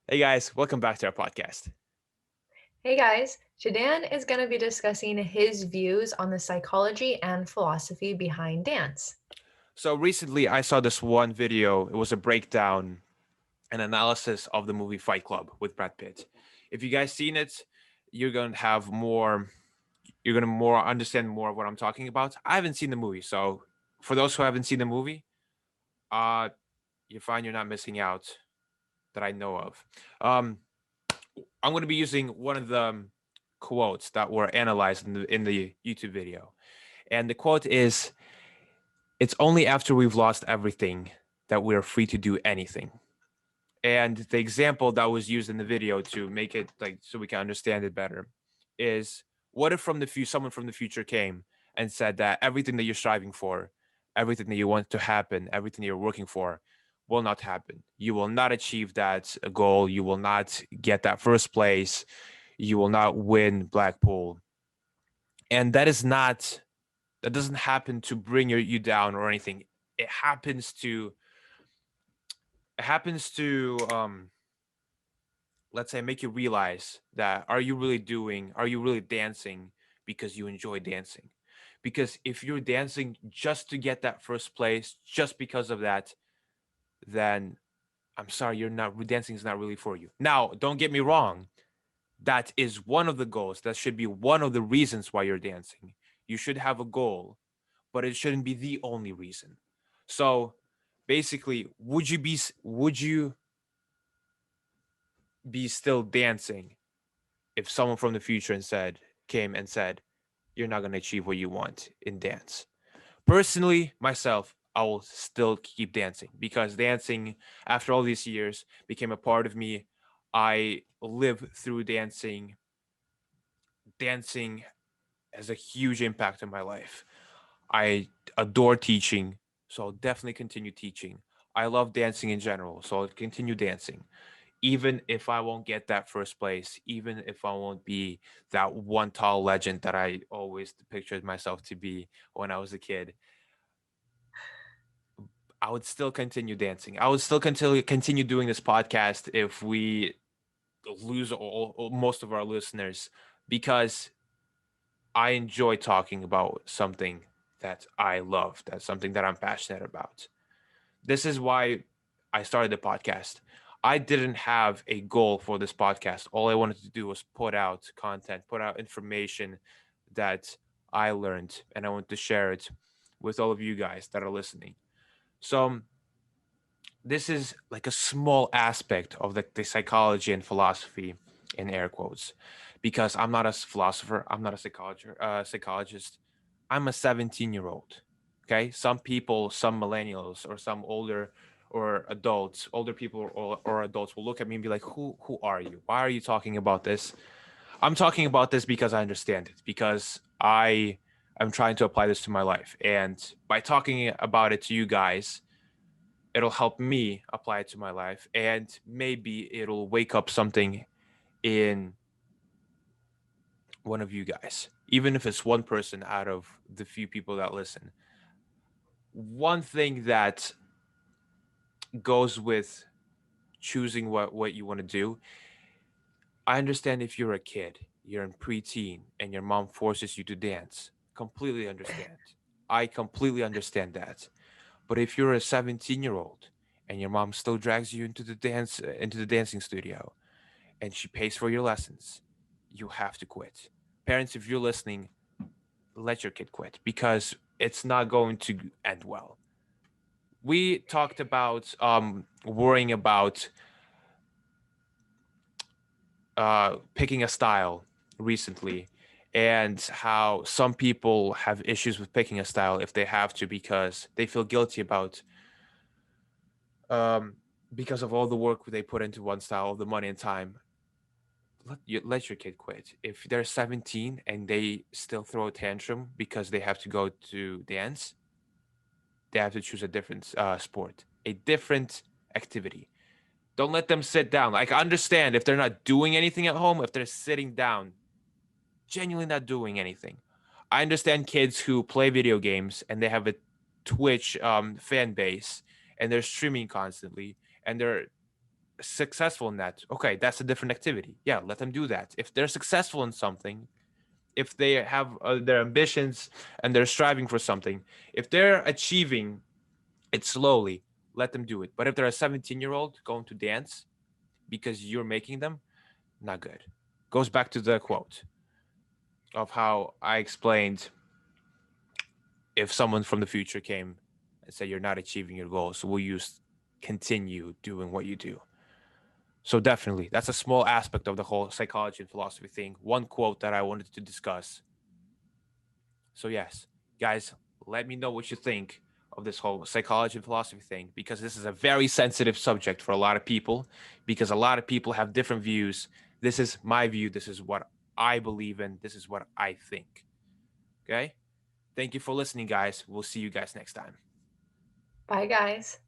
Hey guys, welcome back to our podcast. Hey guys, Shadan is going to be discussing his views on the psychology and philosophy behind dance. So recently I saw this one video. It was a breakdown and analysis of the movie Fight Club with Brad Pitt. If you guys seen it, you're going to have more you're going to more understand more of what I'm talking about. I haven't seen the movie, so for those who haven't seen the movie, uh you're fine, you're not missing out that I know of. Um I'm going to be using one of the quotes that were analyzed in the YouTube video. And the quote is, "It's only after we've lost everything that we're free to do anything." And the example that was used in the video to make it like so we can understand it better is, what if from the future someone from the future came and said that everything that you're striving for, everything that you want to happen, everything that you're working for will not happen. You will not achieve that goal, you will not get that first place, you will not win Blackpool. And that doesn't happen to bring you down or anything. It happens to it happens to let's say make you realize that are you really dancing because you enjoy dancing? Because if you're dancing just to get that first place, just because of that, then I'm sorry, you're not dancing is not really for you. Now, don't get me wrong, that is one of the goals. That should be one of the reasons why you're dancing. You should have a goal, but it shouldn't be the only reason. So basically, would you be still dancing if someone from the future and said came and said you're not going to achieve what you want in dance? Personally, myself, I will still keep dancing because dancing, after all these years, became a part of me. I live through dancing. Dancing has a huge impact on my life. I adore teaching, so I'll definitely continue teaching. I love dancing in general, so I'll continue dancing. Even if I won't get that first place, even if I won't be that one tall legend that I always pictured myself to be when I was a kid, I would still continue dancing. I would still continue doing this podcast if we lose most of our listeners, because I enjoy talking about something that I love, that's something that I'm passionate about. This is why I started the podcast. I didn't have a goal for this podcast. All I wanted to do was put out content, put out information that I learned, and I want to share it with all of you guys that are listening. So, this is like a small aspect of the psychology and philosophy in air quotes, because I'm not a philosopher, I'm not a psychologist. I'm a 17-year-old. Okay, some people, some millennials or some older or adults, older people or adults will look at me and be like, who are you? Why are you talking about this? I'm talking about this because I understand it, because I am trying to apply this to my life, and by talking about it to you guys, it'll help me apply it to my life, and maybe it'll wake up something in one of you guys, even if it's one person out of the few people that listen. One thing that goes with choosing what you want to do, I understand if you're a kid, you're in preteen and your mom forces you to dance, completely understand. I completely understand that. But if you're a 17-year-old and your mom still drags you into the dancing studio, and she pays for your lessons, you have to quit. Parents, if you're listening, let your kid quit, because it's not going to end well. We talked about worrying about picking a style recently, and how some people have issues with picking a style if they have to, because they feel guilty about um, because of all the work they put into one style, all the money and time. Let your kid quit. If they're 17 and they still throw a tantrum because they have to go to dance, they have to choose a different sport, a different activity. Don't let them sit down. Like, I understand if they're not doing anything at home, if they're sitting down, genuinely not doing anything. I understand kids who play video games and they have a Twitch fan base, and they're streaming constantly, and they're successful in that, okay, that's a different activity. Yeah, let them do that. If they're successful in something, if they have their ambitions and they're striving for something, if they're achieving it slowly, let them do it. But if they're a 17-year-old going to dance because you're making them, not good. Goes back to the quote of how I explained, if someone from the future came and said you're not achieving your goals, will you continue doing what you do? So definitely, that's a small aspect of the whole psychology and philosophy thing. One quote that I wanted to discuss. So yes, guys, let me know what you think of this whole psychology and philosophy thing, because this is a very sensitive subject for a lot of people, because a lot of people have different views. This is my view. This is what I believe in. This is what I think. Okay? Thank you for listening, guys. We'll see you guys next time. Bye, guys.